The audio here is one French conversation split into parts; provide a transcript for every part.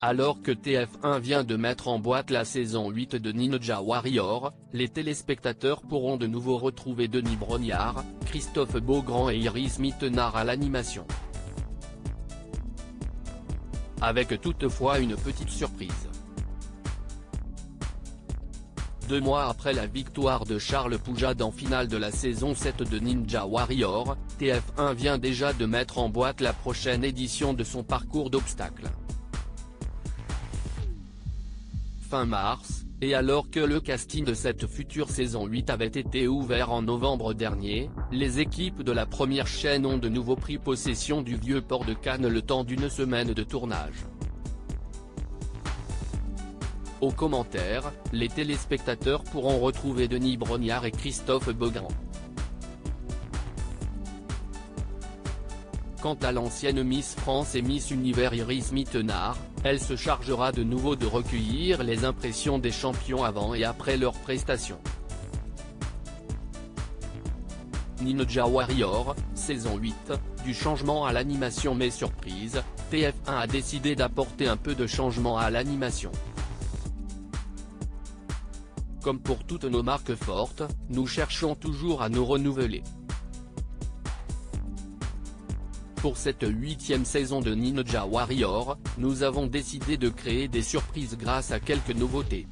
Alors que TF1 vient de mettre en boîte la saison 8 de Ninja Warrior, les téléspectateurs pourront de nouveau retrouver Denis Brognard, Christophe Beaugrand et Iris Mittenard à l'animation. Avec toutefois une petite surprise. 2 mois après la victoire de Charles Poujade en finale de la saison 7 de Ninja Warrior, TF1 vient déjà de mettre en boîte la prochaine édition de son parcours d'obstacles. Fin mars, et alors que le casting de cette future saison 8 avait été ouvert en novembre dernier, les équipes de la première chaîne ont de nouveau pris possession du vieux port de Cannes le temps d'une semaine de tournage. Aux commentaires, les téléspectateurs pourront retrouver Denis Brognard et Christophe Beaugrand. Quant à l'ancienne Miss France et Miss Univers Iris Mittenard, elle se chargera de nouveau de recueillir les impressions des champions avant et après leurs prestations. Ninja Warrior, saison 8, du changement à l'animation mais surprise, TF1 a décidé d'apporter un peu de changement à l'animation. Comme pour toutes nos marques fortes, nous cherchons toujours à nous renouveler. Pour cette 8e saison de Ninja Warrior, nous avons décidé de créer des surprises grâce à quelques nouveautés.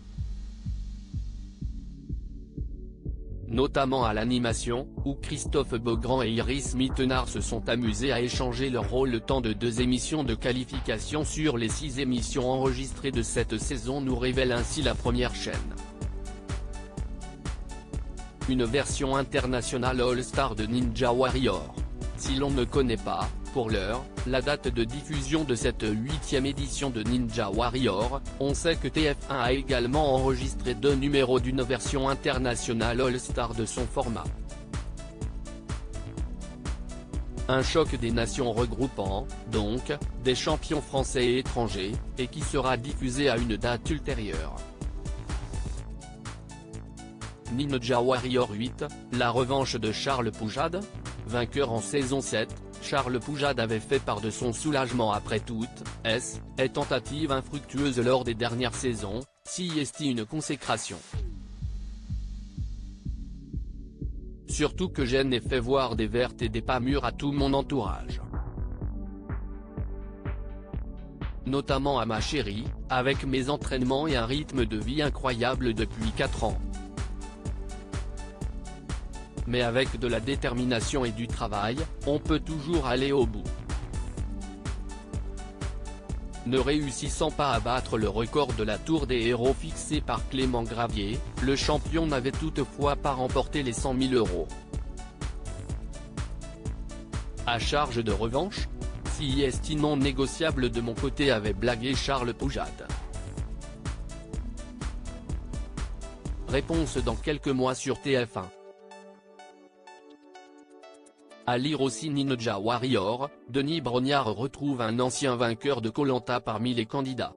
Notamment à l'animation, où Christophe Beaugrand et Iris Mittenard se sont amusés à échanger leur rôle le temps de 2 émissions de qualification sur les 6 émissions enregistrées de cette saison, nous révèle ainsi la première chaîne. Une version internationale All-Star de Ninja Warrior. Si l'on ne connaît pas, pour l'heure, la date de diffusion de cette 8e édition de Ninja Warrior, on sait que TF1 a également enregistré 2 numéros d'une version internationale All-Star de son format. Un choc des nations regroupant, donc, des champions français et étrangers, et qui sera diffusé à une date ultérieure. Ninja Warrior 8, la revanche de Charles Poujade. Vainqueur en saison 7, Charles Poujade avait fait part de son soulagement après toutes tentatives infructueuses lors des dernières saisons, s'y est une consécration. Surtout que je n'ai fait voir des vertes et des pas mûres à tout mon entourage. Notamment à ma chérie, avec mes entraînements et un rythme de vie incroyable depuis 4 ans. Mais avec de la détermination et du travail, on peut toujours aller au bout. Ne réussissant pas à battre le record de la Tour des Héros fixé par Clément Gravier, le champion n'avait toutefois pas remporté les 100 000 €. À charge de revanche, si est non négociable de mon côté, avait blagué Charles Poujade. Réponse dans quelques mois sur TF1. À lire aussi Ninja Warrior, Denis Brognard retrouve un ancien vainqueur de Koh Lanta parmi les candidats.